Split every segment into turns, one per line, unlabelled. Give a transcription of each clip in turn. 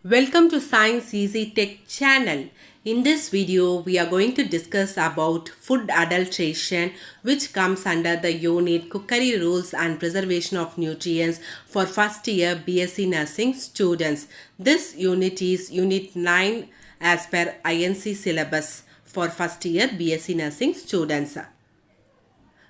Welcome to Science Easy Tech channel. In this video, we are going to discuss about food adulteration, which comes under the unit Cookery Rules and Preservation of Nutrients for first year BSc Nursing students. This unit is Unit 9 as per INC syllabus for first year BSc Nursing students.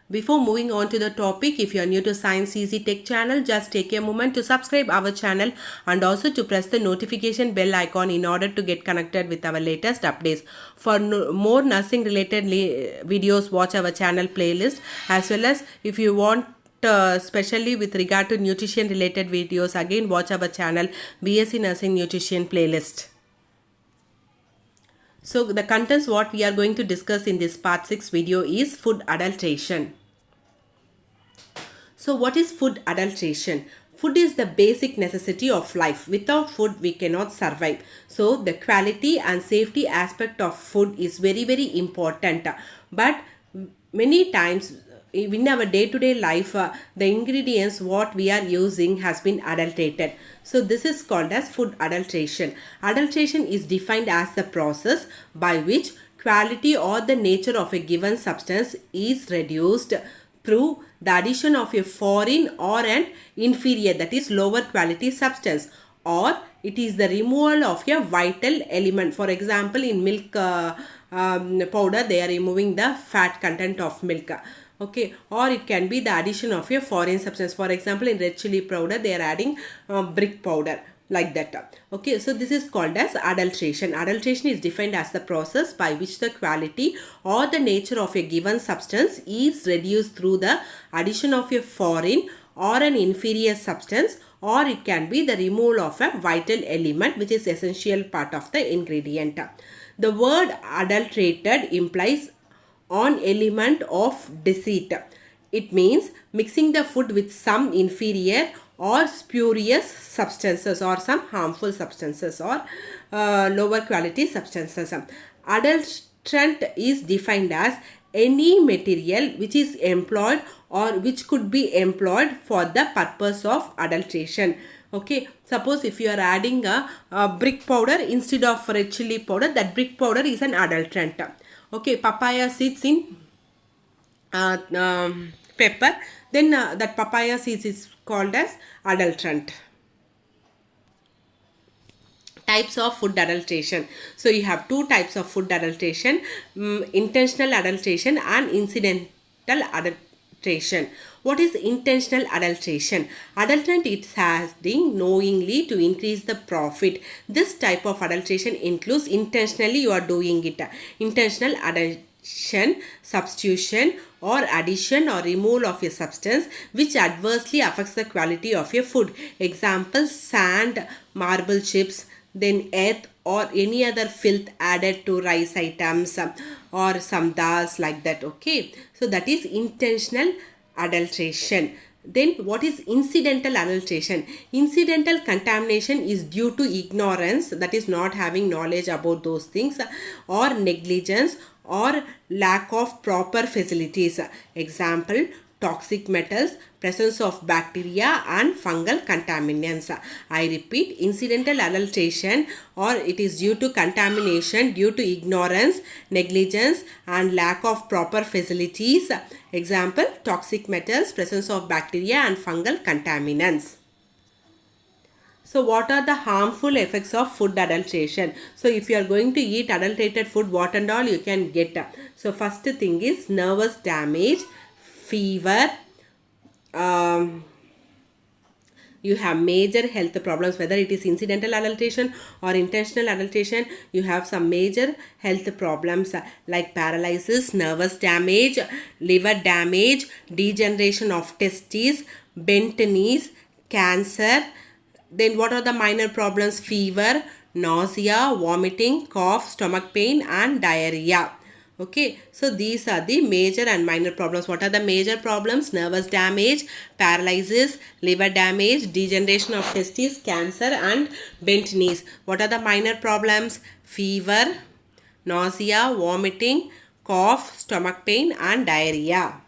Before moving on to the topic, if you are new to Science Easy Tech channel, just take a moment to subscribe our channel and also to press the notification bell icon in order to get connected with our latest updates. For more nursing related videos, watch our channel playlist, as well as if you want especially with regard to nutrition related videos, again watch our channel BSc Nursing Nutrition playlist. So the contents what we are going to discuss in this part 6 video is food adulteration. So what is food adulteration? Food is the basic necessity of life. Without food we cannot survive. So the quality and safety aspect of food is very important. But many times in our day-to-day life, the ingredients what we are using has been adulterated. So this is called as food adulteration. Adulteration is defined as the process by which quality or the nature of a given substance is reduced through the addition of a foreign or an inferior, that is lower quality substance, or it is the removal of a vital element. For example, in milk powder, they are removing the fat content of milk. Okay, or it can be the addition of a foreign substance. For example, in red chili powder, they are adding brick powder, like that. Okay, so this is called as adulteration. Adulteration is defined as the process by which the quality or the nature of a given substance is reduced through the addition of a foreign or an inferior substance, or it can be the removal of a vital element which is essential part of the ingredient. The word adulterated implies an element of deceit. It means mixing the food with some inferior or spurious substances or some harmful substances or lower quality substances. Adulterant is defined as any material which is employed or which could be employed for the purpose of adulteration. Okay, suppose if you are adding a brick powder instead of red chili powder, that brick powder is an adulterant. Okay, papaya seeds in pepper, then that papaya seeds is called as adulterant. Types of food adulteration. So you have two types of food adulteration, intentional adulteration and incidental adulteration. What is intentional adulteration? Adulterant, it has been knowingly to increase the profit. This type of adulteration includes intentionally you are doing it. Intentional adulteration, substitution or addition or removal of a substance which adversely affects the quality of your food. Example, sand, marble chips, then earth or any other filth added to rice items or some dals, like that. Okay, so that is intentional adulteration. Then what is incidental adulteration? Incidental contamination is due to ignorance, that is not having knowledge about those things, or negligence or lack of proper facilities. Example, toxic metals, presence of bacteria and fungal contaminants. I repeat, incidental adulteration, or it is due to contamination due to ignorance, negligence and lack of proper facilities. Example, toxic metals, presence of bacteria and fungal contaminants. So what are the harmful effects of food adulteration? So if you are going to eat adulterated food, what and all you can get? So first thing is nervous damage, fever, you have major health problems. Whether it is incidental adulteration or intentional adulteration, you have some major health problems like paralysis, nervous damage, liver damage, degeneration of testes, bent knees, cancer. Then what are the minor problems? Fever, nausea, vomiting, cough, stomach pain and diarrhea. Okay, so these are the major and minor problems. What are the major problems? Nervous damage, paralysis, liver damage, degeneration of testes, cancer and bent knees. What are the minor problems? Fever, nausea, vomiting, cough, stomach pain and diarrhea.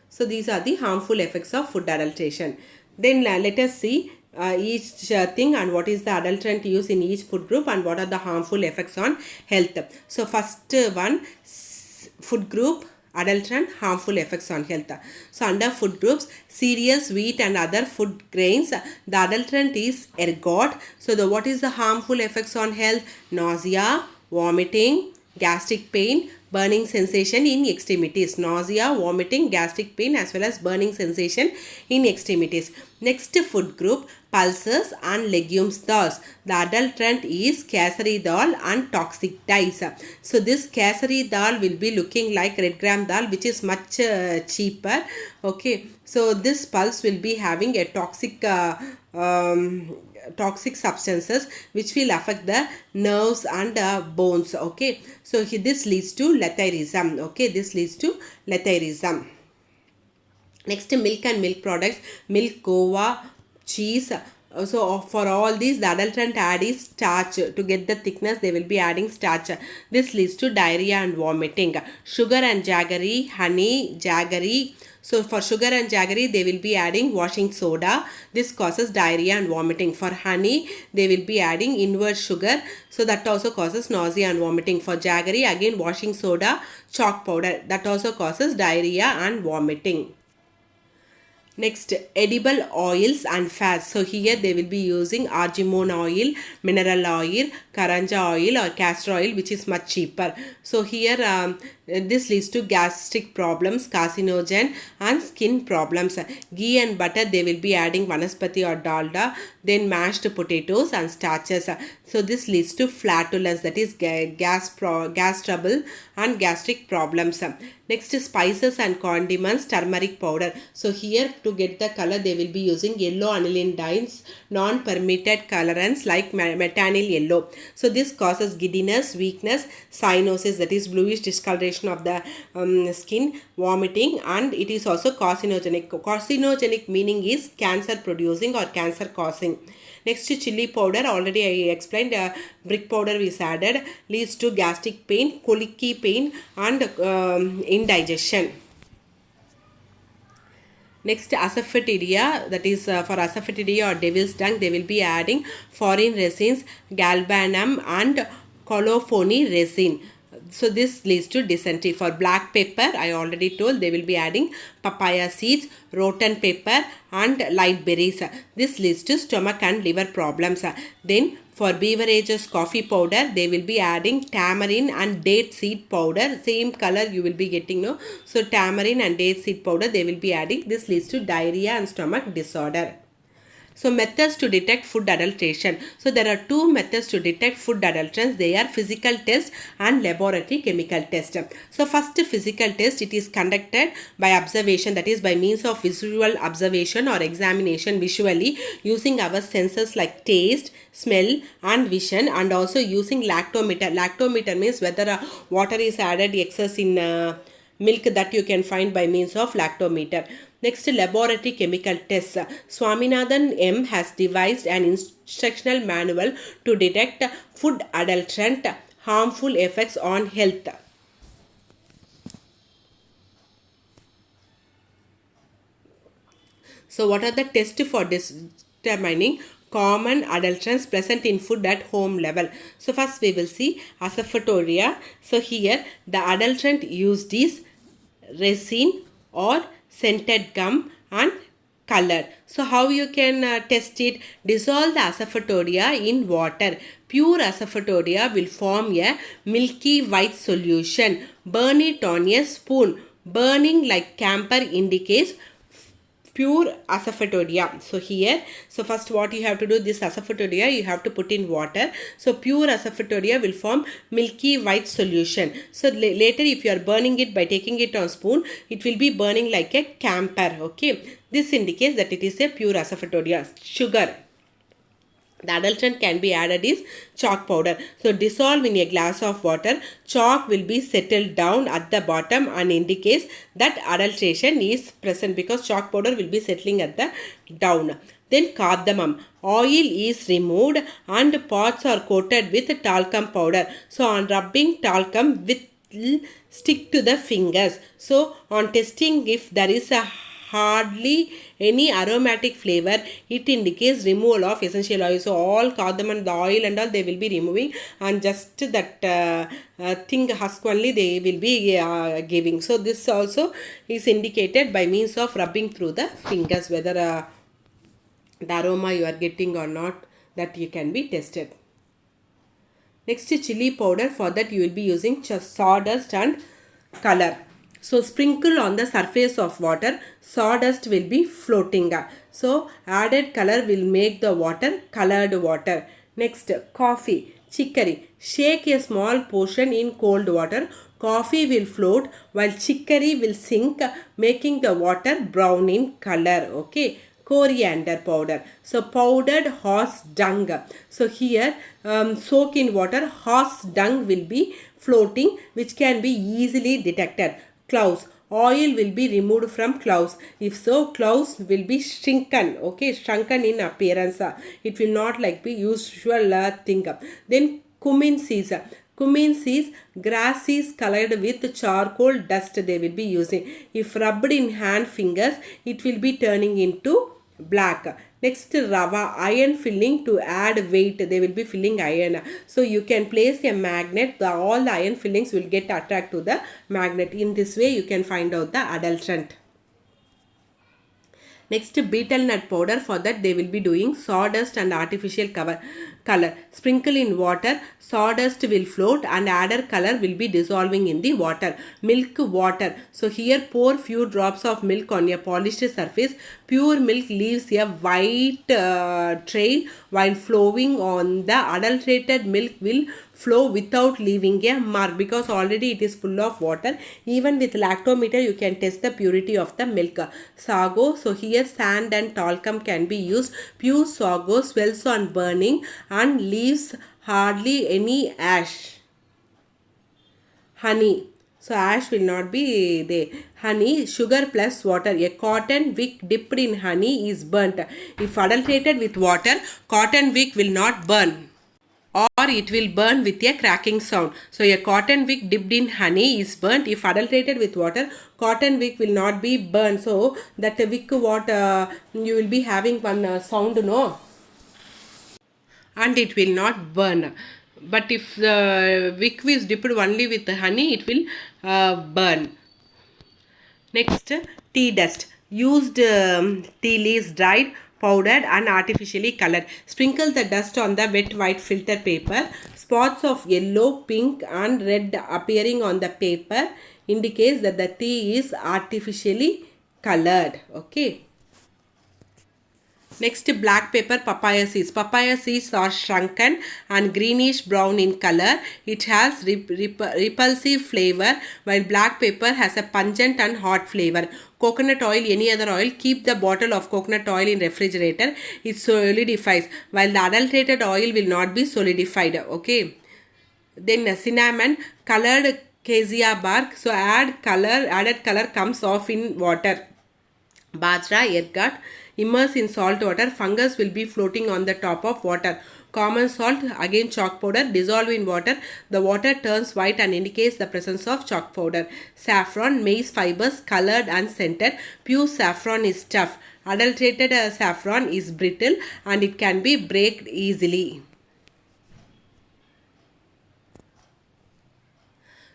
So these are the harmful effects of food adulteration. Then let us see each thing, and what is the adulterant used in each food group, and what are the harmful effects on health. So first one, food group, adulterant, harmful effects on health. So under food groups, cereals, wheat and other food grains, the adulterant is ergot. So what is the harmful effects on health? Nausea, vomiting, gastric pain, burning sensation in extremities. Nausea, vomiting, gastric pain as well as burning sensation in extremities. Next food group, pulses and legumes dals. The adulterant is kesari dal and toxic dyes. So this kesari dal will be looking like red gram dal, which is much cheaper. Okay, so this pulse will be having a toxic substances which will affect the nerves and bones. Okay, so this leads to letharism. Okay, this leads to letharism. Next, milk and milk products, milk, khova, cheese. So for all these, the adulterant add is starch. To get the thickness, they will be adding starch. This leads to diarrhea and vomiting. Sugar and jaggery, honey, jaggery. So for sugar and jaggery, they will be adding washing soda. This causes diarrhea and vomiting. For honey, they will be adding invert sugar. So that also causes nausea and vomiting. For jaggery, again washing soda, chalk powder. That also causes diarrhea and vomiting. Next, edible oils and fats. So here they will be using argemone oil, mineral oil, karanja oil or castor oil, which is much cheaper. So here this leads to gastric problems, carcinogen and skin problems. Ghee and butter, they will be adding vanaspati or dalda, then mashed potatoes and starches. So this leads to flatulence, that is gas trouble and gastric problems. Next, spices and condiments, turmeric powder. So here to get the color, they will be using yellow aniline dyes, non-permitted colorants like metanyl yellow. So this causes giddiness, weakness, cyanosis, that is bluish discoloration of the skin, vomiting, and it is also carcinogenic. Carcinogenic meaning is cancer producing or cancer causing. Next, chili powder, already I explained, brick powder is added, leads to gastric pain, colicky pain and indigestion. Next, asafoetida, that is for asafoetida or devil's tongue, they will be adding foreign resins, galbanum and colophony resin. So this leads to dysentery. For black pepper, I already told, they will be adding papaya seeds, rotten pepper and light berries. This leads to stomach and liver problems. Then for beverages, coffee powder, they will be adding tamarind and date seed powder. Same color you will be getting, no? So tamarind and date seed powder, they will be adding. This leads to diarrhea and stomach disorder. So methods to detect food adulteration. So there are two methods to detect food adulterants. They are physical test and laboratory chemical test. So first, physical test, it is conducted by observation, that is by means of visual observation or examination visually using our senses like taste, smell and vision, and also using lactometer. Lactometer means whether water is added excess in milk, that you can find by means of lactometer. Next, laboratory chemical tests. Swaminathan M has devised an instructional manual to detect food adulterant harmful effects on health. So what are the tests for determining common adulterants present in food at home level? So first we will see asafoetida. So here the adulterant used is resin or scented gum and color. So how you can test it? Dissolve the asafoetida in water. Pure asafoetida will form a milky white solution. Burn it on a spoon. Burning like camphor indicates pure asafoetida. So here, so first what you have to do, this asafoetida you have to put in water. So pure asafoetida will form milky white solution. So later if you are burning it by taking it on spoon, it will be burning like a camphor. Okay, this indicates that it is a pure asafoetida. Sugar. The adulterant can be added is chalk powder. So dissolve in a glass of water. Chalk will be settled down at the bottom and indicates that adulteration is present because chalk powder will be settling at the down. Then cardamom. Oil is removed and pots are coated with talcum powder. So on rubbing talcum with stick to the fingers. So on testing if there is a hardly any aromatic flavor. It indicates removal of essential oil. So all cardamom, the oil and all they will be removing, and just that thing husk only they will be giving. So this also is indicated by means of rubbing through the fingers whether the aroma you are getting or not, that you can be tested. Next, chili powder. For that you will be using sawdust and color. So sprinkle on the surface of water, sawdust will be floating. So added color will make the water colored water. Next, coffee, chicory. Shake a small portion in cold water. Coffee will float while chicory will sink, making the water brown in color. Okay. Coriander powder. So powdered horse dung. So here soak in water, horse dung will be floating, which can be easily detected. Cloves. Oil will be removed from cloves. If so, cloves will be shrunken. Okay, shrunken in appearance. It will not like be usual thing. Then cumin seeds. Cumin seeds, grass seeds colored with charcoal dust they will be using. If rubbed in hand fingers, it will be turning into black. Next, rava, iron filling to add weight. They will be filling iron. So you can place a magnet. All the iron fillings will get attracted to the magnet. In this way, you can find out the adulterant. Next, betel nut powder. For that they will be doing sawdust and artificial color. Sprinkle in water, sawdust will float and added color will be dissolving in the water. Milk water. So here pour few drops of milk on a polished surface. Pure milk leaves a white trail while flowing on. The adulterated milk will flow without leaving a mark because already it is full of water. Even with lactometer you can test the purity of the milk. Sago. So here sand and talcum can be used. Pure sago swells on burning and leaves hardly any ash. Honey. So ash will not be there. Honey, sugar plus water. A cotton wick dipped in honey is burnt. If adulterated with water, cotton wick will not burn, or it will burn with a cracking sound. So a cotton wick dipped in honey is burnt. If adulterated with water, cotton wick will not be burned. So that wick you will be having one sound, no? And it will not burn. But if the wick is dipped only with honey, it will burn. Next, tea dust. Used tea leaves dried, powdered and artificially colored. Sprinkle the dust on the wet white filter paper. Spots of yellow, pink and red appearing on the paper indicates that the tea is artificially colored. Okay. Next, black pepper papaya seeds. Papaya seeds are shrunken and greenish brown in color. It has repulsive flavor, while black pepper has a pungent and hot flavor. Coconut oil, any other oil, keep the bottle of coconut oil in refrigerator. It solidifies, while the adulterated oil will not be solidified. Okay. Then cinnamon, colored cassia bark. So added color comes off in water. Bajra, ergot, immerse in salt water. Fungus will be floating on the top of water. Common salt, again chalk powder, dissolve in water. The water turns white and indicates the presence of chalk powder. Saffron, maize fibers, colored and scented. Pure saffron is tough. Adulterated saffron is brittle and it can be breaked easily.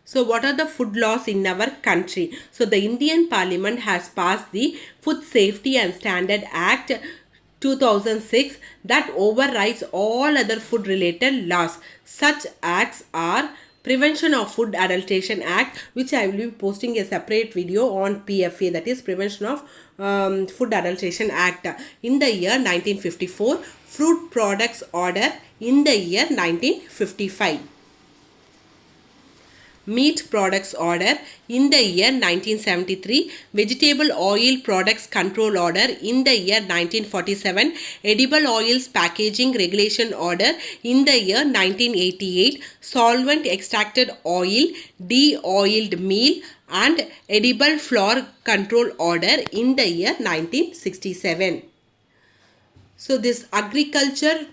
So what are the food laws in our country? So the Indian Parliament has passed the Food Safety and Standard Act 2006 that overrides all other food related laws. Such acts are Prevention of Food Adulteration Act, which I will be posting a separate video on PFA, that is Prevention of Food Adulteration Act, in the year 1954. Fruit Products Order in the year 1955. Meat Products Order in the year 1973, Vegetable Oil Products Control Order in the year 1947, Edible Oils Packaging Regulation Order in the year 1988, Solvent Extracted Oil, De-oiled Meal and Edible Flour Control Order in the year 1967. So this Agriculture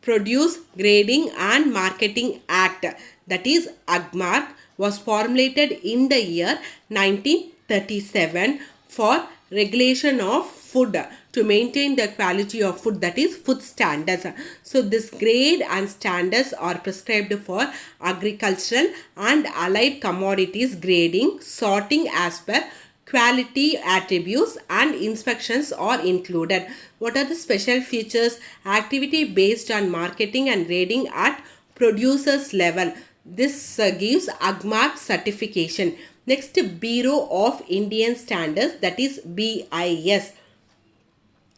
Produce Grading and Marketing Act, that is AGMARC, was formulated in the year 1937. for regulation of food to maintain the quality of food, that is food standards. So this grade and standards are prescribed for agricultural and allied commodities grading, sorting as per quality attributes, and inspections are included. What are the special features? Activity based on marketing and grading at producers level. This gives AGMARK certification. Next, Bureau of Indian Standards, that is BIS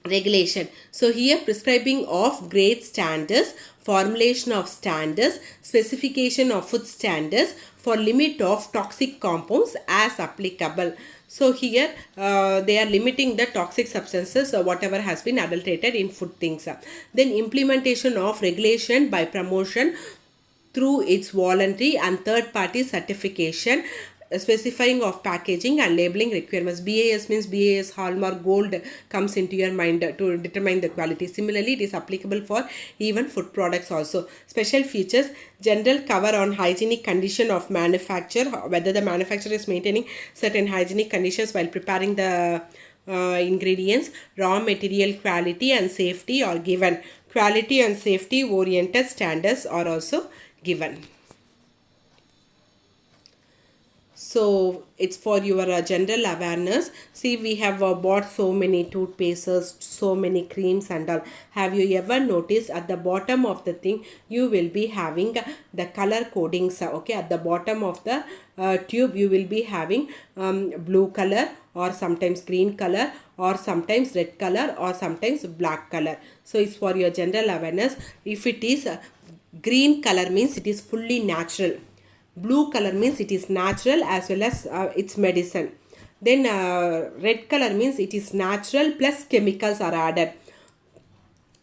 regulation. So here prescribing of grade standards, formulation of standards, specification of food standards for limit of toxic compounds as applicable. So here they are limiting the toxic substances or whatever has been adulterated in food things. Then implementation of regulation by promotion through its voluntary and third party certification, specifying of packaging and labeling requirements. BAS means BAS hallmark gold comes into your mind to determine the quality. Similarly, it is applicable for even food products also. Special features: general cover on hygienic condition of manufacture, whether the manufacturer is maintaining certain hygienic conditions while preparing the ingredients. Raw material quality and safety are given. Quality and safety oriented standards are also given. So it's for your general awareness. See, we have bought so many toothpastes, so many creams and all. Have you ever noticed at the bottom of the thing you will be having the color codings? Okay, at the bottom of the tube you will be having blue color, or sometimes green color, or sometimes red color, or sometimes black color. So it's for your general awareness. If it is green color means it is fully natural. Blue color means it is natural as well as its medicine. Then red color means it is natural plus chemicals are added.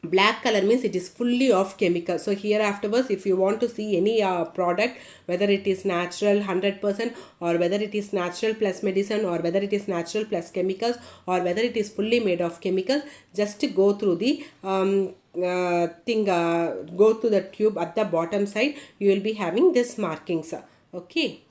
Black color means it is fully of chemicals. So here afterwards, if you want to see any product, whether it is natural 100% or whether it is natural plus medicine or whether it is natural plus chemicals or whether it is fully made of chemicals, just go through the go to the tube at the bottom side, you will be having this markings. Okay.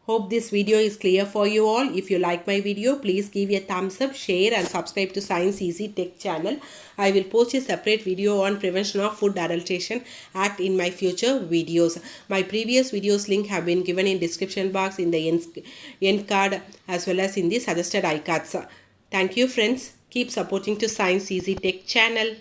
Hope this video is clear for you all. If you like my video, please give a thumbs up, share and subscribe to Science Easy Tech channel. I will post a separate video on Prevention of Food Adulteration Act in my future videos. My previous videos link have been given in description box, in the end card as well as in the suggested iCards. Thank you friends. Keep supporting to Science Easy Tech channel.